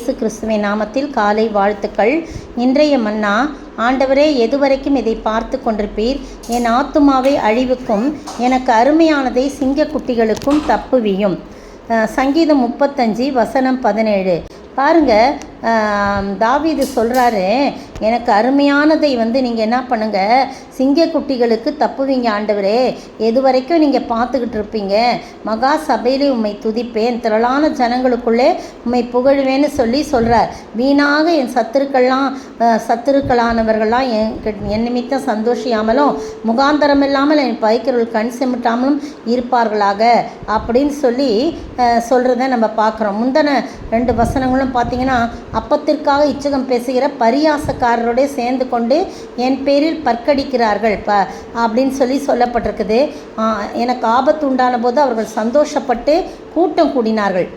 இயேசு கிறிஸ்துவின் நாமத்தில் காலை வாழ்த்துக்கள். இன்றைய மன்னா, ஆண்டவரே, எதுவரைக்கும் இதை பார்த்து கொண்டிருப்பீர்? என் ஆத்துமாவை அழிவுக்கும் எனக்கு அருமையானதை சிங்கக்குட்டிகளுக்கும் தப்புவியும். சங்கீதம் 35 வசனம் 17. பாருங்க, தாவீது சொல்கிறாரு, எனக்கு அருமையானதை நீங்கள் என்ன பண்ணுங்கள், சிங்கக்குட்டிகளுக்கு தப்புவீங்க ஆண்டவரே. எது வரைக்கும் நீங்கள் பார்த்துக்கிட்டு இருப்பீங்க? மகா சபையிலே உம்மை துதிப்பேன், திரளான ஜனங்களுக்குள்ளே உம்மை புகழ்வேன்னு சொல்கிறார். வீணாக என் சத்துருக்களானவர்கள்லாம் என் நிமித்தம் சந்தோஷியாமலும் முகாந்தரம் இல்லாமல் என் பைக்கிறவர்கள் கண் செமிட்டாமலும் இருப்பார்களாக அப்படின்னு சொல்கிறத நம்ம பார்க்குறோம். முந்தின 2 வசனங்களும் பார்த்தீங்கன்னா, அப்பத்திற்காக இச்சகம் பேசுகிற பரியாசக்காரரோட சேர்ந்து கொண்டு என் பேரில் பற்கடிக்கிறார்கள் அப்படின்னு சொல்லப்பட்டிருக்குது. எனக்கு ஆபத்து உண்டான போது அவர்கள் சந்தோஷப்பட்டு கூட்டம் கூடினார்கள்.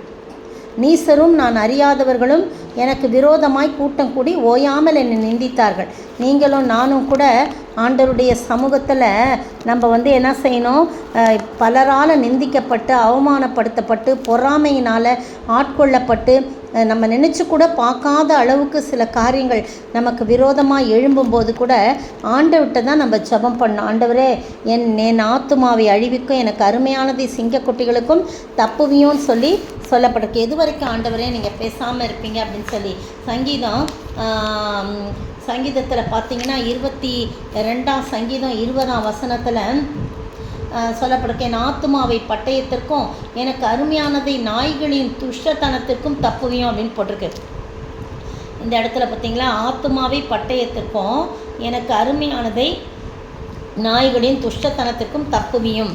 நீசரும் நான் அறியாதவர்களும் எனக்கு விரோதமாய் கூட்டம் கூடி ஓயாமல் என்னை நிந்தித்தார்கள். நீங்களும் நானும் கூட ஆண்டவருடைய சமூகத்தில் நம்ம என்ன செய்யணும்? பலரால் நிந்திக்கப்பட்டு அவமானப்படுத்தப்பட்டு பொறாமையினால் ஆட்கொள்ளப்பட்டு நம்ம நினச்சி கூட பார்க்காத அளவுக்கு சில காரியங்கள் நமக்கு விரோதமாக எழும்பும்போது கூட ஆண்டவர்கிட்ட தான் நம்ம ஜெபம் பண்ணோம். ஆண்டவரே, என் ஆத்துமாவை அழிவிக்கும் எனக்கு அருமையானதை சிங்கக்குட்டிகளுக்கும் தப்புவியும் சொல்லப்பட்டிருக்கு. எது வரைக்கும் ஆண்டவரே நீங்கள் பேசாமல் இருப்பீங்க அப்படின்னு சங்கீதத்தில் பார்த்தீங்கன்னா 22 சங்கீதம் 20 வசனத்தில் சொல்லப்பட்டிருக்கு, என் ஆத்துமாவை பட்டயத்திற்கும் எனக்கு அருமையானதை நாய்களின் துஷ்டத்தனத்திற்கும் தப்புவியும் அப்படின்னு போட்டிருக்கு. இந்த இடத்துல பார்த்தீங்களா, ஆத்துமாவை பட்டயத்திற்கும் எனக்கு அருமையானதை நாய்களின் துஷ்டத்தனத்திற்கும் தப்புவியும்.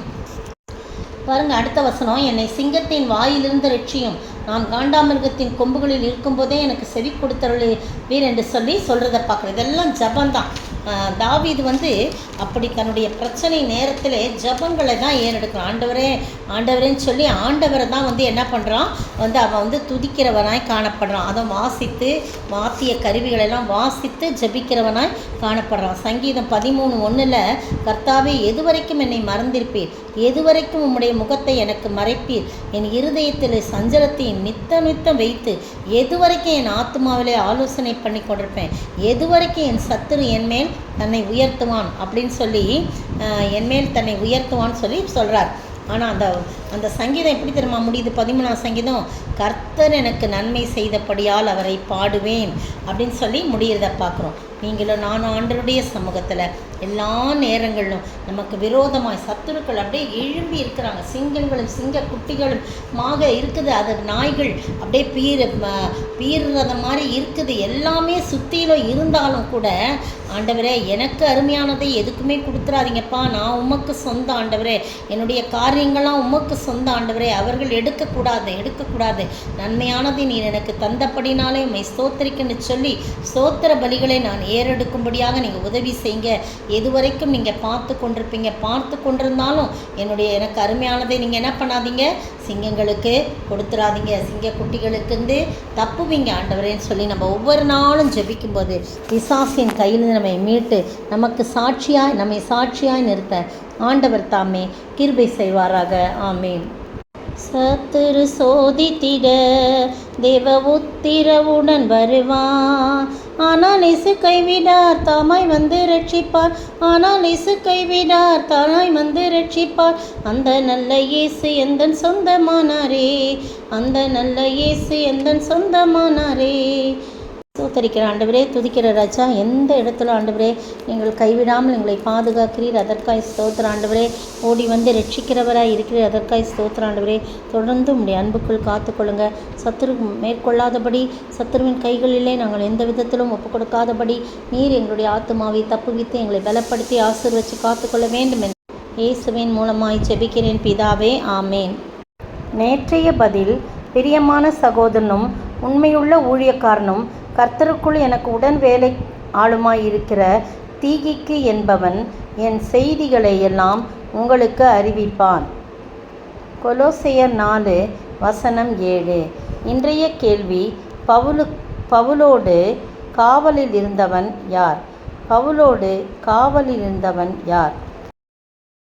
பாருங்க, அடுத்த வசனம், என்னை சிங்கத்தின் வாயிலிருந்து ரட்சியும், நான் காண்டாமிருகத்தின் கொம்புகளில் இருக்கும்போதே எனக்கு செவி கொடுத்தருளீர் என்று சொல்கிறத பார்க்குறேன். இதெல்லாம் ஜபந்தான். தாவீது அப்படி தன்னுடைய பிரச்சனை நேரத்தில் ஜபங்களை தான் ஏறெடுக்கிறான். ஆண்டவரேன்னு சொல்லி ஆண்டவரை தான் என்ன பண்ணுறான், அவன் துதிக்கிறவனாய் காணப்படுறான். அதை வாத்திய கருவிகளெல்லாம் வாசித்து ஜபிக்கிறவனாய் காணப்படுறான். சங்கீதம் 13:1, கர்த்தாவே, எது வரைக்கும் என்னை மறந்திருப்பீர்? எது வரைக்கும் உம்முடைய முகத்தை எனக்கு மறைப்பீர்? என் இருதயத்தில் சஞ்சலத்தை நித்தம் வைத்து எது வரைக்கும் என் ஆத்மாவிலே ஆலோசனை பண்ணி கொண்டிருப்பேன்? எது வரைக்கும் என் சத்துரு என்மேல் தன்னை உயர்த்துவான் அப்படின்னு என்மேல் தன்னை உயர்த்துவான்னு சொல்கிறார். ஆனால் அந்த சங்கீதம் எப்படி தெரியுமா முடியுது? 13ஆம் சங்கீதம், கர்த்தர் எனக்கு நன்மை செய்தபடியால் அவரை பாடுவேன் அப்படின்னு முடிகிறத பார்க்குறோம். நீங்களும் நானும் ஆண்டவருடைய சமூகத்தில் எல்லா நேரங்களிலும் நமக்கு விரோதமாய் சத்துருக்கள் அப்படியே எழும்பி இருக்கிறாங்க. சிங்கங்களும் சிங்கக்குட்டிகளுமாக இருக்குது. அது நாய்கள் அப்படியே பீறுறத மாதிரி இருக்குது. எல்லாமே சுற்றிலும் இருந்தாலும் கூட, ஆண்டவரே, எனக்கு அருமையானதை எதுக்குமே கொடுத்துறாதீங்கப்பா, நான் உமக்கு சொந்த ஆண்டவரே, என்னுடைய காரியங்கள்லாம் உமக்கு சொந்த ஆண்டவரே, அவர்கள் எடுக்கக்கூடாது, நன்மையானதை நீர் எனக்கு தந்தபடினாலே உம்மை ஸ்தோத்திரிக்கன்னு சொல்லி ஸ்தோத்திர பலிகளை நான் ஏறெடுக்கும்படியாக நீங்கள் உதவி செய்யுங்க. எது வரைக்கும் நீங்கள் பார்த்து கொண்டிருந்தாலும் எனக்கு அருமையானதை நீங்கள் என்ன பண்ணாதீங்க, சிங்கங்களுக்கு கொடுத்துடாதீங்க, சிங்கக்குட்டிகளுக்கு தப்புவீங்க ஆண்டவரேன்னு சொல்லி நம்ம ஒவ்வொரு நாளும் ஜெபிக்கும்போது பிசாசின் கையிலிருந்து நம்மை மீட்டு நம்மை சாட்சியாய் நிறுத்த ஆண்டவர் தாமே கிருபை செய்வாராக. ஆமேன். சத்துரு சோதித்திட தேவ உத்திரவுடன் வருவான், ஆனால் இசு கைவிடார் தாமாய் ரட்சிப்பார். அந்த நல்ல இயேசு எந்தன் சொந்தமானாரே. ஸ்தோத்தரிக்கிற ஆண்டவரே, துதிக்கிற ராஜா, எந்த இடத்துல ஆண்டவரே எங்கள் கைவிடாமல் எங்களை பாதுகாக்கிறீர், அதற்காய் ஸ்தோத்திர ஆண்டவரே. ஓடி ரட்சிக்கிறவராய் இருக்கிறீர், அதற்காய் ஸ்தோத்திர ஆண்டவரே. தொடர்ந்து உம்முடைய அன்புக்குள் காத்துக்கொள்ளுங்க. சத்துரு மேற்கொள்ளாதபடி, சத்துருவின் கைகளிலே நாங்கள் எந்த விதத்திலும் ஒப்புக் கொடுக்காதபடி நீர் எங்களுடைய ஆத்துமாவை தப்புவித்து எங்களை பலப்படுத்தி ஆசீர்வதித்து காத்துக்கொள்ள வேண்டும் என்று இயேசுவின் மூலமாய் ஜெபிக்கிறேன் பிதாவே, ஆமேன். நேற்றைய பதில், பிரியமான சகோதரனும் உண்மையுள்ள ஊழியக்காரனும் கர்த்தருக்குள் எனக்கு உடன் வேலை ஆளுமாயிருக்கிற தீகிக்கு என்பவன் என் செய்திகளை எல்லாம் உங்களுக்கு அறிவிப்பான். கொலோசையர் 4 வசனம் 7. இன்றைய கேள்வி, பவுலோடு காவலில் இருந்தவன் யார்?